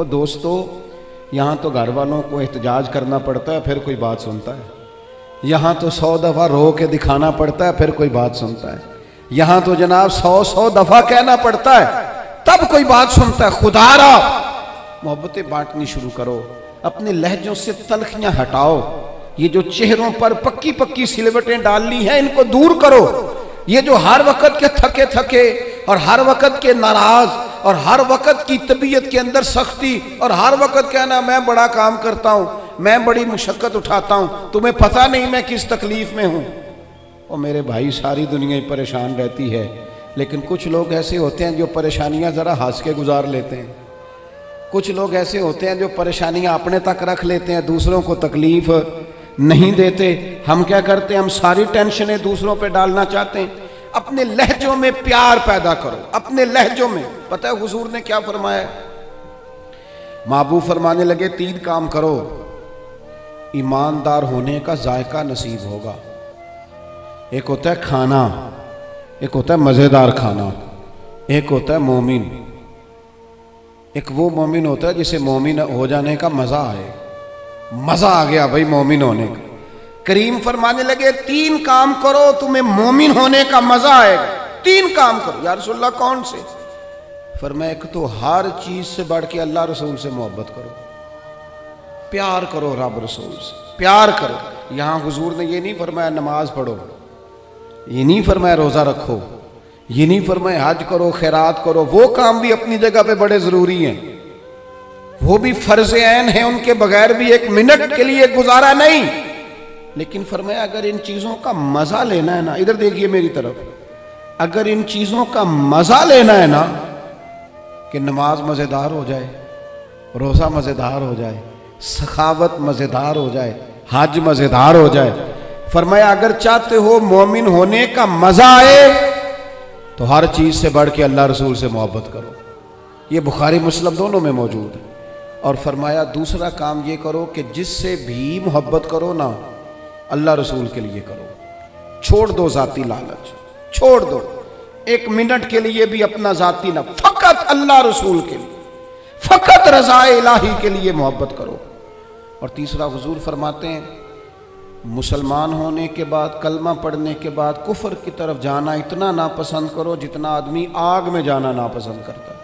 دوستو یہاں تو گھر والوں کو احتجاج کرنا پڑتا ہے پھر کوئی بات سنتا ہے، یہاں تو 100 دفعہ رو کے دکھانا پڑتا ہے پھر کوئی بات سنتا ہے، یہاں تو جناب 100 دفعہ کہنا پڑتا ہے تب کوئی بات سنتا ہے۔ خدا را محبتیں بانٹنی شروع کرو، اپنے لہجوں سے تلخیاں ہٹاؤ، یہ جو چہروں پر پکی پکی سلوٹیں ڈالنی ہیں ان کو دور کرو، یہ جو ہر وقت کے تھکے تھکے اور ہر وقت کے ناراض اور ہر وقت کی طبیعت کے اندر سختی اور ہر وقت کہنا میں بڑا کام کرتا ہوں، میں بڑی مشقت اٹھاتا ہوں، تمہیں پتہ نہیں میں کس تکلیف میں ہوں۔ اور میرے بھائی ساری دنیا ہی پریشان رہتی ہے، لیکن کچھ لوگ ایسے ہوتے ہیں جو پریشانیاں ذرا ہنس کے گزار لیتے ہیں، کچھ لوگ ایسے ہوتے ہیں جو پریشانیاں اپنے تک رکھ لیتے ہیں، دوسروں کو تکلیف نہیں دیتے۔ ہم کیا کرتے ہیں؟ ہم ساری ٹینشنیں دوسروں پہ ڈالنا چاہتے ہیں۔ اپنے لہجوں میں پیار پیدا کرو، اپنے لہجوں میں۔ پتہ ہے حضور نے کیا فرمایا؟ محبوب فرمانے لگے 3 کام کرو ایماندار ہونے کا ذائقہ نصیب ہوگا۔ ایک ہوتا ہے کھانا، ایک ہوتا ہے مزیدار کھانا، ایک ہوتا ہے مومن۔ ایک وہ مومن ہوتا ہے جسے مومن ہو جانے کا مزہ آئے، مزہ آ گیا بھائی مومن ہونے کا۔ کریم فرمانے لگے 3 کام کرو تمہیں مومن ہونے کا مزہ آئے گا۔ 3 کام کرو۔ یا رسول اللہ کون سے؟ فرمایا ایک تو ہر چیز سے بڑھ کے اللہ رسول سے محبت کرو، پیار کرو، رب رسول سے پیار کرو۔ یہاں حضور نے یہ نہیں فرمایا نماز پڑھو، یہ نہیں فرمایا روزہ رکھو، یہ نہیں فرمایا حج کرو، خیرات کرو، وہ کام بھی اپنی جگہ پہ بڑے ضروری ہیں، وہ بھی فرض عین ہیں، ان کے بغیر بھی 1 منٹ کے لیے گزارا نہیں۔ لیکن فرمایا اگر ان چیزوں کا مزہ لینا ہے نا، ادھر دیکھیے میری طرف، اگر ان چیزوں کا مزہ لینا ہے نا کہ نماز مزیدار ہو جائے، روزہ مزیدار ہو جائے، سخاوت مزیدار ہو جائے، حج مزیدار ہو جائے، فرمایا اگر چاہتے ہو مومن ہونے کا مزہ آئے تو ہر چیز سے بڑھ کے اللہ رسول سے محبت کرو۔ یہ بخاری مسلم دونوں میں موجود ہے۔ اور فرمایا دوسرا کام یہ کرو کہ جس سے بھی محبت کرو نا اللہ رسول کے لیے کرو، چھوڑ دو ذاتی لالچ، چھوڑ دو 1 منٹ کے لیے بھی اپنا ذاتی نہ، فقط اللہ رسول کے لیے، فقط رضا الہی کے لیے محبت کرو۔ اور تیسرا حضور فرماتے ہیں مسلمان ہونے کے بعد، کلمہ پڑھنے کے بعد کفر کی طرف جانا اتنا ناپسند کرو جتنا آدمی آگ میں جانا ناپسند کرتا ہے۔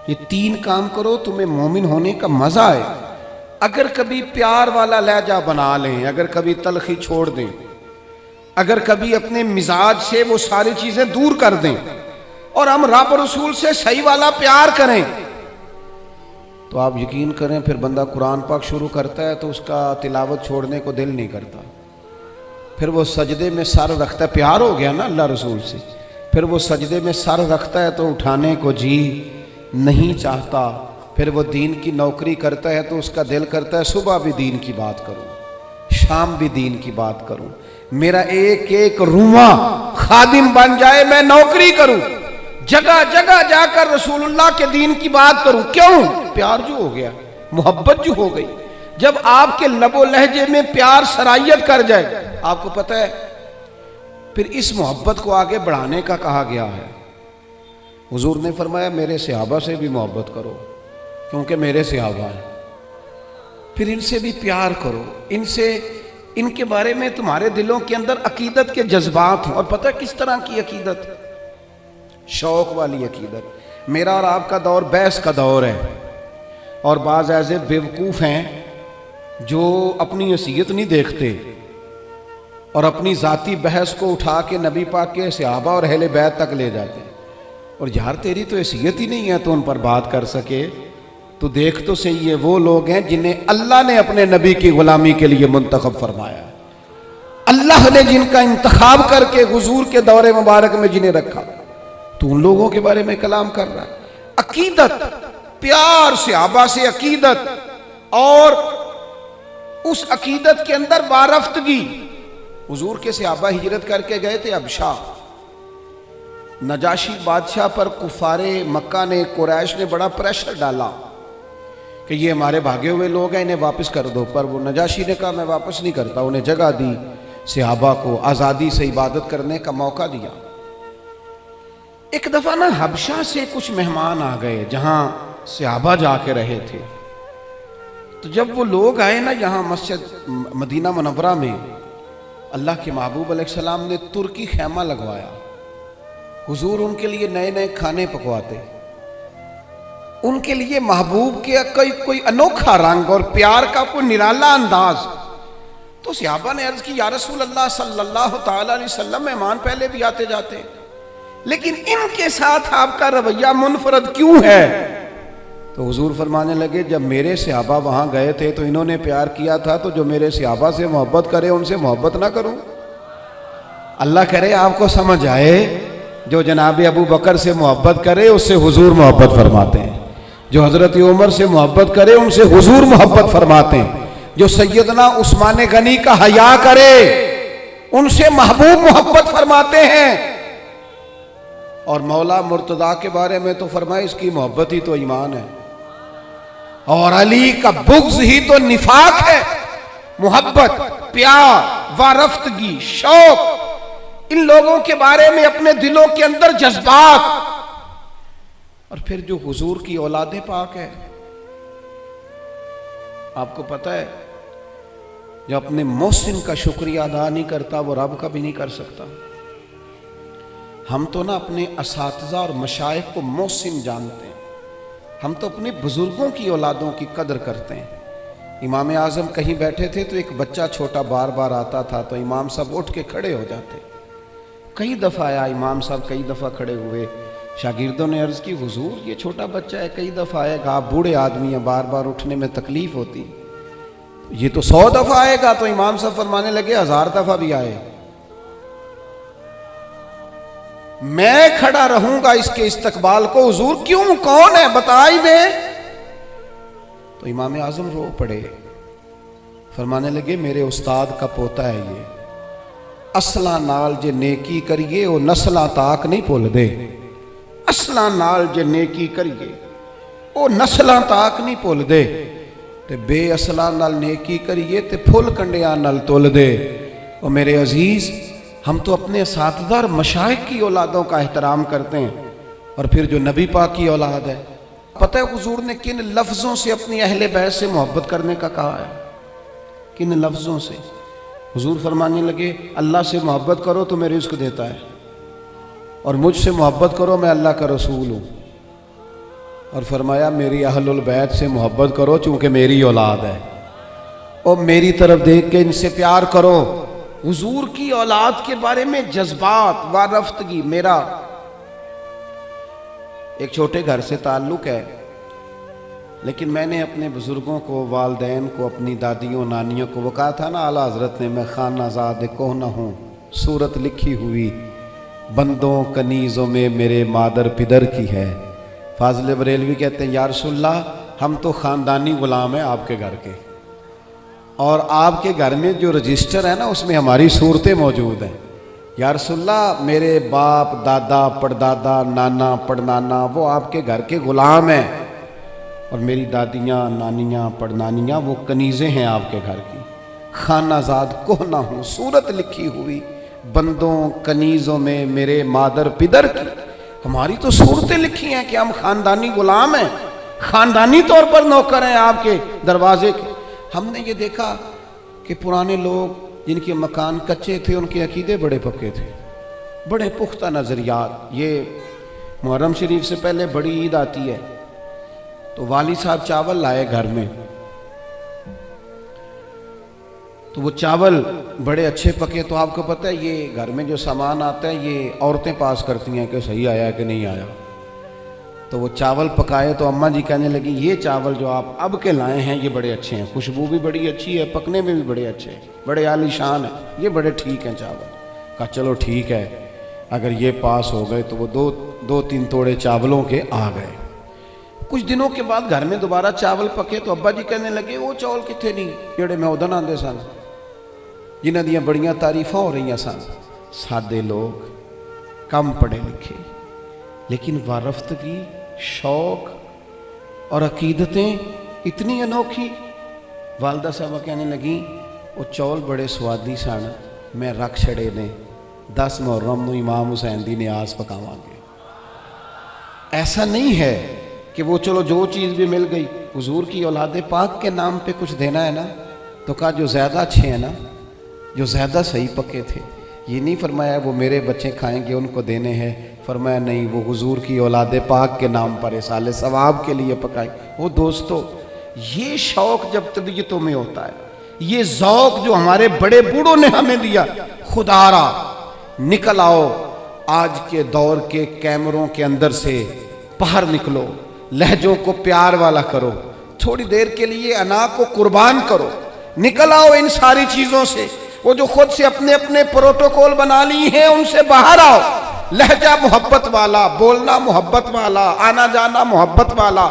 یہ 3 کام کرو تمہیں مومن ہونے کا مزہ آئے۔ اگر کبھی پیار والا لہجہ بنا لیں، اگر کبھی تلخی چھوڑ دیں، اگر کبھی اپنے مزاج سے وہ ساری چیزیں دور کر دیں اور ہم رب رسول سے صحیح والا پیار کریں تو آپ یقین کریں پھر بندہ قرآن پاک شروع کرتا ہے تو اس کا تلاوت چھوڑنے کو دل نہیں کرتا، پھر وہ سجدے میں سر رکھتا ہے، پیار ہو گیا نا اللہ رسول سے، پھر وہ سجدے میں سر رکھتا ہے تو اٹھانے کو جی نہیں چاہتا، پھر وہ دین کی نوکری کرتا ہے تو اس کا دل کرتا ہے صبح بھی دین کی بات کروں، شام بھی دین کی بات کروں، میرا ایک رواں خادم بن جائے، میں نوکری کروں، جگہ جگہ جا کر رسول اللہ کے دین کی بات کروں۔ کیوں؟ پیار جو ہو گیا، محبت جو ہو گئی۔ جب آپ کے لب و لہجے میں پیار سرائیت کر جائے، آپ کو پتہ ہے پھر اس محبت کو آگے بڑھانے کا کہا گیا ہے۔ حضور نے فرمایا میرے صحابہ سے بھی محبت کرو کیونکہ میرے صحابہ ہیں، پھر ان سے بھی پیار کرو، ان کے بارے میں تمہارے دلوں کے اندر عقیدت کے جذبات ہوں۔ اور پتہ کس طرح کی عقیدت؟ شوق والی عقیدت۔ میرا اور آپ کا دور بحث کا دور ہے، اور بعض ایسے بیوقوف ہیں جو اپنی حیثیت نہیں دیکھتے اور اپنی ذاتی بحث کو اٹھا کے نبی پاک کے صحابہ اور اہل بیت تک لے جاتے ہیں۔ اور یار تیری تو حیثیت ہی نہیں ہے تو ان پر بات کر سکے، تو دیکھ تو صحیح ہے وہ لوگ ہیں جنہیں اللہ نے اپنے نبی کی غلامی کے لیے منتخب فرمایا، اللہ نے جن کا انتخاب کر کے حضور کے دور مبارک میں جنہیں رکھا، تو ان لوگوں کے بارے میں کلام کر رہا ہے۔ عقیدت، پیار، صحابہ سے عقیدت، اور اس عقیدت کے اندر وارفتگی۔ حضور کے صحابہ ہجرت کر کے گئے تھے حبشہ، نجاشی بادشاہ پر کفار مکہ نے، قریش نے بڑا پریشر ڈالا کہ یہ ہمارے بھاگے ہوئے لوگ ہیں انہیں واپس کر دو، پر وہ نجاشی نے کہا میں واپس نہیں کرتا، انہیں جگہ دی، صحابہ کو آزادی سے عبادت کرنے کا موقع دیا۔ ایک دفعہ نا حبشہ سے کچھ مہمان آ گئے جہاں صحابہ جا کے رہے تھے. تو جب وہ لوگ آئے نا یہاں مسجد مدینہ منورہ میں، اللہ کے محبوب علیہ السلام نے ترکی خیمہ لگوایا. حضور ان کے لیے نئے نئے کھانے پکواتے، ان کے لیے محبوب کے کوئی انوکھا رنگ اور پیار کا کوئی نرالا انداز. تو صحابہ نے عرض کی یا رسول اللہ صلی اللہ تعالی علیہ وسلم، مہمان پہلے بھی آتے جاتے ہیں، لیکن ان کے ساتھ آپ کا رویہ منفرد کیوں ہے؟ تو حضور فرمانے لگے جب میرے صحابہ وہاں گئے تھے تو انہوں نے پیار کیا تھا، تو جو میرے صحابہ سے محبت کرے ان سے محبت نہ کروں؟ اللہ کرے آپ کو سمجھ آئے. جو جناب ابو بکر سے محبت کرے اس سے حضور محبت فرماتے ہیں، جو حضرت عمر سے محبت کرے ان سے حضور محبت فرماتے ہیں، جو سیدنا عثمان غنی کا حیا کرے ان سے محبوب محبت فرماتے ہیں. اور مولا مرتضیٰ کے بارے میں تو فرمائے اس کی محبت ہی تو ایمان ہے، اور علی کا بغض ہی تو نفاق ہے. محبت، پیار، وارفتگی، شوق، ان لوگوں کے بارے میں اپنے دلوں کے اندر جذبات. اور پھر جو حضور کی اولاد پاک ہے، آپ کو پتہ ہے جو اپنے محسن کا شکریہ ادا نہیں کرتا وہ رب کا بھی نہیں کر سکتا. ہم تو نا اپنے اساتذہ اور مشائخ کو محسن جانتے ہیں، ہم تو اپنے بزرگوں کی اولادوں کی قدر کرتے ہیں. امام اعظم کہیں بیٹھے تھے تو ایک بچہ چھوٹا بار بار آتا تھا تو امام صاحب اٹھ کے کھڑے ہو جاتے. کئی دفعہ آیا امام صاحب، کئی دفعہ کھڑے ہوئے. شاگردوں نے عرض کی حضور یہ چھوٹا بچہ ہے، کئی دفعہ آئے گا، آپ بوڑھے آدمی ہیں، بار بار اٹھنے میں تکلیف ہوتی، یہ تو 100 دفعہ آئے گا. تو امام صاحب فرمانے لگے 1000 دفعہ بھی آئے میں کھڑا رہوں گا اس کے استقبال کو. حضور کیوں، کون ہے بتا ہی دے. تو امام اعظم رو پڑے، فرمانے لگے میرے استاد کا پوتا ہے یہ، اصلاں نال جے نیکی کریے وہ نسلاں تاک نہیں بھول دے. اصلاں نال جے نیکی کریے وہ نسلاں تاک نہیں بھول دے، تے بے اصلاں نال نیکی کریے تے پھل کنڈیاں نال تول دے. اور میرے عزیز، ہم تو اپنے اساتذہ اور مشائخ کی اولادوں کا احترام کرتے ہیں، اور پھر جو نبی پاک کی اولاد ہے، پتہ ہے حضور نے کن لفظوں سے اپنی اہل بیت سے محبت کرنے کا کہا ہے؟ کن لفظوں سے؟ حضور فرمانے لگے اللہ سے محبت کرو تو میں رزق دیتا ہے، اور مجھ سے محبت کرو میں اللہ کا رسول ہوں. اور فرمایا میری اہل البیت سے محبت کرو چونکہ میری اولاد ہے، اور میری طرف دیکھ کے ان سے پیار کرو. حضور کی اولاد کے بارے میں جذبات، وارفتگی. میرا ایک چھوٹے گھر سے تعلق ہے، لیکن میں نے اپنے بزرگوں کو، والدین کو، اپنی دادیوں نانیوں کو، وہ کہا تھا نا اعلیٰ حضرت نے، میں خانہ زاد کوہ ہوں، صورت لکھی ہوئی بندوں کنیزوں میں میرے مادر پدر کی ہے. فاضل بریلوی کہتے ہیں یا رسول اللہ ہم تو خاندانی غلام ہیں آپ کے گھر کے، اور آپ کے گھر میں جو رجسٹر ہے نا اس میں ہماری صورتیں موجود ہیں. یا رسول اللہ میرے باپ، دادا، پڑدادا، نانا، پڑنانا وہ آپ کے گھر کے غلام ہیں، اور میری دادیاں، نانیاں، پڑنانیاں وہ کنیزیں ہیں آپ کے گھر کی. خانہ زاد کوہ ہوں، صورت لکھی ہوئی بندوں کنیزوں میں میرے مادر پدر کی. ہماری تو صورتیں لکھی ہیں کہ ہم خاندانی غلام ہیں، خاندانی طور پر نوکر ہیں آپ کے دروازے کے. ہم نے یہ دیکھا کہ پرانے لوگ جن کے مکان کچے تھے ان کے عقیدے بڑے پکے تھے، بڑے پختہ نظریات. یہ محرم شریف سے پہلے بڑی عید آتی ہے تو والد صاحب چاول لائے گھر میں، تو وہ چاول بڑے اچھے پکے. تو آپ کو پتہ ہے یہ گھر میں جو سامان آتا ہے یہ عورتیں پاس کرتی ہیں کہ صحیح آیا کہ نہیں آیا. تو وہ چاول پکائے تو اماں جی کہنے لگی یہ چاول جو آپ اب کے لائے ہیں یہ بڑے اچھے ہیں، خوشبو بھی بڑی اچھی ہے، پکنے میں بھی بڑے اچھے ہیں، بڑے عالی شان ہیں، یہ بڑے ٹھیک ہیں چاول. کہا چلو ٹھیک ہے، اگر یہ پاس ہو گئے. تو وہ دو تین توڑے چاولوں کے آ گئے. کچھ دنوں کے بعد گھر میں دوبارہ چاول پکے تو ابا جی کہنے لگے وہ چاول کتنے نہیں جڑے میں ادن آندے سن، جنہ دیاں بڑیاں تعریفاں ہو رہی سن. سادے لوگ، کم پڑھے لکھے، لیکن وارفتگی، شوق اور عقیدتیں اتنی انوکھی. والدہ صاحبہ کہنے لگیں وہ چول بڑے سوادی سن، میں رکھ چھڑے نے 10 محرم نو امام حسین دی نیاز پکاواں گے. ایسا نہیں ہے کہ وہ چلو جو چیز بھی مل گئی، حضور کی اولاد پاک کے نام پہ کچھ دینا ہے نا، تو کہا جو زیادہ اچھے ہیں نا، جو زیادہ صحیح پکے تھے، یہ نہیں فرمایا وہ میرے بچے کھائیں گے ان کو دینے ہیں، فرمایا نہیں، وہ حضور کی اولاد پاک کے نام پر اصالِ ثواب کے لیے پکائیں۔ وہ دوستو، یہ شوق جب طبیعتوں میں ہوتا ہے، یہ ذوق جو ہمارے بڑے بوڑھوں نے ہمیں دیا، خدا را نکل آؤ، آج کے دور کے کیمروں کے اندر سے باہر نکلو، لہجوں کو پیار والا کرو، تھوڑی دیر کے لیے انا کو قربان کرو، نکل آؤ ان ساری چیزوں سے، وہ جو خود سے اپنے اپنے پروٹوکول بنا لی ہیں ان سے باہر آؤ، لہجہ محبت والا، بولنا محبت والا، آنا جانا محبت والا،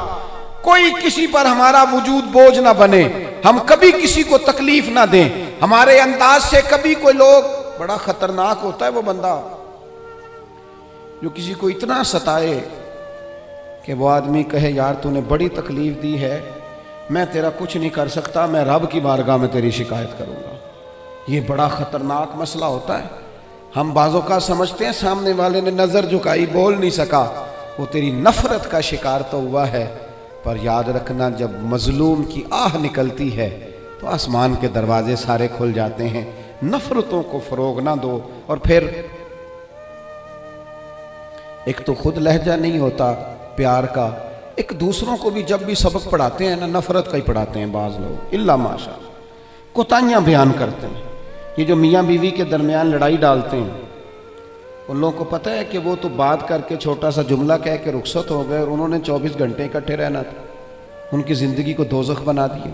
کوئی کسی پر ہمارا وجود بوجھ نہ بنے، ہم کبھی کسی کو تکلیف نہ دیں، ہمارے انداز سے کبھی کوئی لوگ، بڑا خطرناک ہوتا ہے وہ بندہ جو کسی کو اتنا ستائے کہ وہ آدمی کہے یار تو نے بڑی تکلیف دی ہے، میں تیرا کچھ نہیں کر سکتا، میں رب کی بارگاہ میں تیری شکایت کروں گا۔ یہ بڑا خطرناک مسئلہ ہوتا ہے۔ ہم بعضوں کا سمجھتے ہیں سامنے والے نے نظر جھکائی، بول نہیں سکا، وہ تیری نفرت کا شکار تو ہوا ہے، پر یاد رکھنا جب مظلوم کی آہ نکلتی ہے تو آسمان کے دروازے سارے کھل جاتے ہیں۔ نفرتوں کو فروغ نہ دو، اور پھر ایک تو خود لہجہ نہیں ہوتا پیار کا، ایک دوسروں کو بھی جب بھی سبق پڑھاتے ہیں نا، نفرت کا ہی پڑھاتے ہیں بعض لوگ، الا ماشاء، کوتاہیاں بیان کرتے ہیں۔ یہ جو میاں بیوی کے درمیان لڑائی ڈالتے ہیں، ان لوگوں کو پتہ ہے کہ وہ تو بات کر کے چھوٹا سا جملہ کہہ کے رخصت ہو گئے، اور انہوں نے 24 گھنٹے اکٹھے رہنا تھا، ان کی زندگی کو دوزخ بنا دیا۔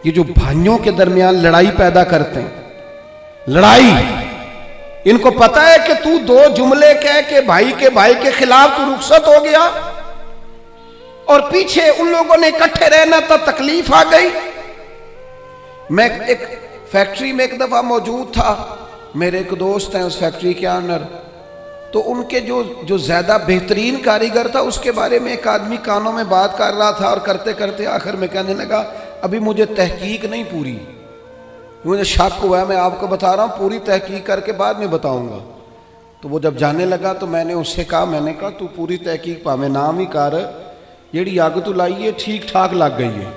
یہ جو بھائیوں کے درمیان لڑائی پیدا کرتے ہیں، لڑائی، ان کو پتہ ہے کہ تو دو جملے کہہ کے بھائی کے خلاف تو رخصت ہو گیا، اور پیچھے ان لوگوں نے اکٹھے رہنا تھا، تکلیف آ گئی۔ میں ایک فیکٹری میں ایک دفعہ موجود تھا، میرے ایک دوست ہیں اس فیکٹری کے آنر، تو ان کے جو زیادہ بہترین کاریگر تھا، اس کے بارے میں ایک آدمی کانوں میں بات کر رہا تھا، اور کرتے کرتے آخر میں کہنے لگا ابھی مجھے تحقیق نہیں پوری، مجھے شک ہوا ہے، میں آپ کو بتا رہا ہوں، پوری تحقیق کر کے بعد میں بتاؤں گا۔ تو وہ جب جانے لگا تو میں نے اس سے کہا، میں نے کہا تو پوری تحقیق پا میں نام ہی کر، جیڑی آگ تو لائی ہے ٹھیک ٹھاک لگ گئی ہے،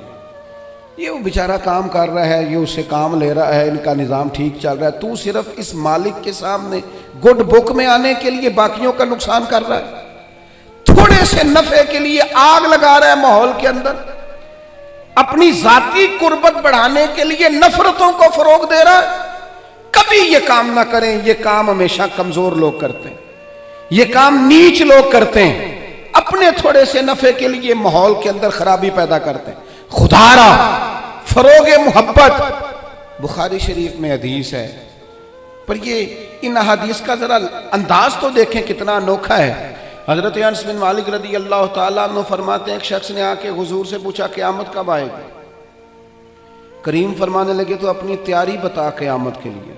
یہ وہ بیچارہ کام کر رہا ہے، یہ اس سے کام لے رہا ہے، ان کا نظام ٹھیک چل رہا ہے، تو صرف اس مالک کے سامنے گڈ بک میں آنے کے لیے باقیوں کا نقصان کر رہا ہے، تھوڑے سے نفع کے لیے آگ لگا رہا ہے ماحول کے اندر، اپنی ذاتی قربت بڑھانے کے لیے نفرتوں کو فروغ دے رہا ہے۔ کبھی یہ کام نہ کریں، یہ کام ہمیشہ کمزور لوگ کرتے ہیں، یہ کام نیچ لوگ کرتے ہیں، اپنے تھوڑے سے نفع کے لیے ماحول کے اندر خرابی پیدا کرتے ہیں۔ خدا را فروغ محبت، بخاری شریف میں حدیث ہے، پر یہ ان حدیث کا ذرا انداز تو دیکھیں کتنا انوکھا ہے۔ حضرت انس بن مالک رضی اللہ تعالیٰ عنہ فرماتے ہیں ایک شخص نے آ کے حضور سے پوچھا قیامت کب آئے گی؟ کریم فرمانے لگے تو اپنی تیاری بتا قیامت کے لیے،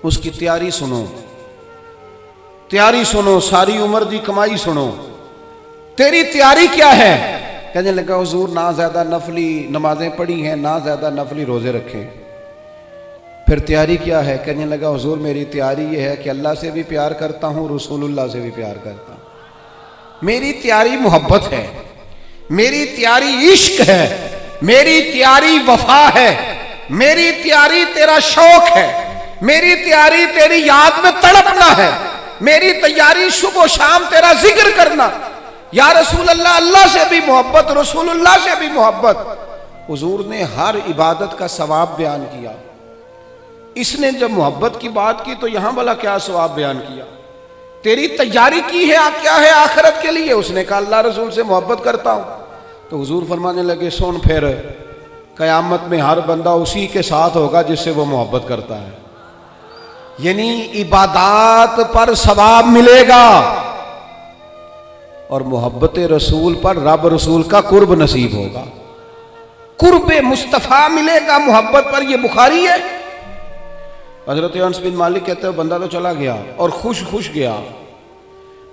اس کی تیاری سنو، تیاری سنو، ساری عمر دی کمائی سنو، تیری تیاری کیا ہے؟ کہنے لگا حضور نہ زیادہ نفلی نمازیں پڑھی ہیں، نہ زیادہ نفلی روزے رکھے۔ پھر تیاری کیا ہے؟ کہنے لگا حضور میری تیاری یہ ہے کہ اللہ سے بھی پیار کرتا ہوں، رسول اللہ سے بھی پیار کرتا ہوں، میری تیاری محبت ہے، میری تیاری عشق ہے، میری تیاری وفا ہے، میری تیاری تیرا شوق ہے، میری تیاری تیری یاد میں تڑپنا ہے، میری تیاری صبح و شام تیرا ذکر کرنا۔ یا رسول اللہ، اللہ سے بھی محبت، رسول اللہ سے بھی محبت۔ حضور نے ہر عبادت کا ثواب بیان کیا، اس نے جب محبت کی بات کی تو یہاں بھلا کیا ثواب بیان کیا؟ تیری تیاری کی ہے کیا ہے آخرت کے لیے؟ اس نے کہا اللہ رسول سے محبت کرتا ہوں۔ تو حضور فرمانے لگے سن پھر، قیامت میں ہر بندہ اسی کے ساتھ ہوگا جس سے وہ محبت کرتا ہے، یعنی عبادات پر ثواب ملے گا، اور محبت رسول پر رب رسول کا قرب نصیب ہوگا، قرب مصطفیٰ ملے گا محبت پر۔ یہ بخاری ہے۔ حضرت انس بن مالک کہتے ہیں بندہ تو چلا گیا اور خوش گیا،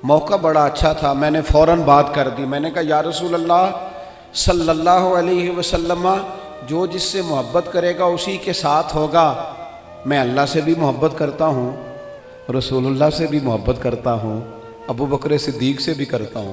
موقع بڑا اچھا تھا، میں نے فوراً بات کر دی، میں نے کہا یا رسول اللہ صلی اللہ علیہ وسلم، جو جس سے محبت کرے گا اسی کے ساتھ ہوگا، میں اللہ سے بھی محبت کرتا ہوں، رسول اللہ سے بھی محبت کرتا ہوں، ابو بکر صدیق سے بھی کرتا ہوں،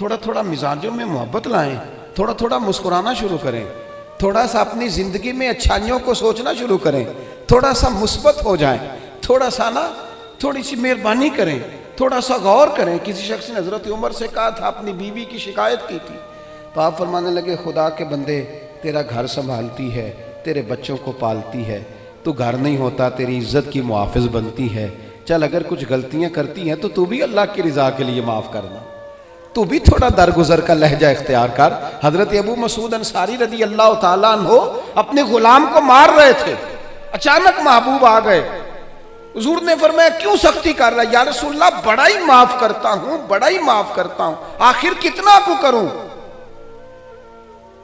تھوڑا تھوڑا مزاجوں میں محبت لائیں، تھوڑا تھوڑا مسکرانا شروع کریں، تھوڑا سا اپنی زندگی میں اچھائیوں کو سوچنا شروع کریں، تھوڑا سا مثبت ہو جائیں، تھوڑا سا نا تھوڑی سی مہربانی کریں، تھوڑا سا غور کریں۔ کسی شخص نے حضرت عمر سے کہا تھا، اپنی بیوی کی شکایت کی تھی، تو آپ فرمانے لگے خدا کے بندے، تیرا گھر سنبھالتی ہے، تیرے بچوں کو پالتی ہے، تو گھر نہیں ہوتا تیری عزت کی محافظ بنتی ہے، چل اگر کچھ غلطیاں کرتی ہیں تو بھی اللہ کی رضا کے لیے معاف کرنا، تو بھی تھوڑا درگزر کا لہجہ اختیار کر۔ حضرت ابو مسعود انصاری رضی اللہ تعالیٰ عنہ اپنے غلام کو مار رہے تھے، اچانک محبوب آ گئے، حضور نے فرمایا کیوں سختی کر رہا ہے؟ یا رسول اللہ بڑا ہی معاف کرتا ہوں، بڑا ہی معاف کرتا ہوں، آخر کتنا کو کروں؟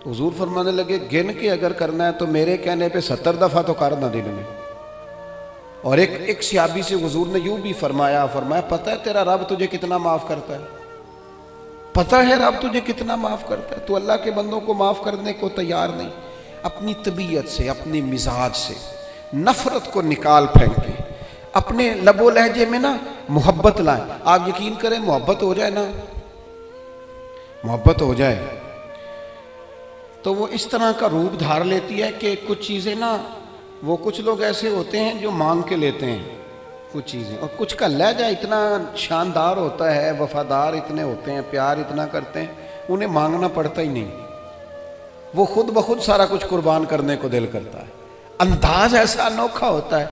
حضور فرمانے لگے گن کے اگر کرنا ہے تو میرے کہنے پہ 70 دفعہ تو کرنا دن میں۔ اور ایک صحابی سے حضور نے یوں بھی فرمایا پتہ ہے تیرا رب تجھے کتنا معاف کرتا ہے؟ پتہ ہے رب تجھے کتنا معاف کرتا ہے؟ تو اللہ کے بندوں کو معاف کرنے کو تیار نہیں، اپنی طبیعت سے، اپنی مزاج سے نفرت کو نکال پھینکیں، اپنے لب و لہجے میں نا محبت لائیں۔ آپ یقین کریں محبت ہو جائے نا، محبت ہو جائے تو وہ اس طرح کا روپ دھار لیتی ہے کہ کچھ چیزیں نا، وہ کچھ لوگ ایسے ہوتے ہیں جو مانگ کے لیتے ہیں کچھ چیزیں، اور کچھ کا لہجہ اتنا شاندار ہوتا ہے، وفادار اتنے ہوتے ہیں، پیار اتنا کرتے ہیں، انہیں مانگنا پڑتا ہی نہیں، وہ خود بخود سارا کچھ قربان کرنے کو دل کرتا ہے، انداز ایسا انوکھا ہوتا ہے۔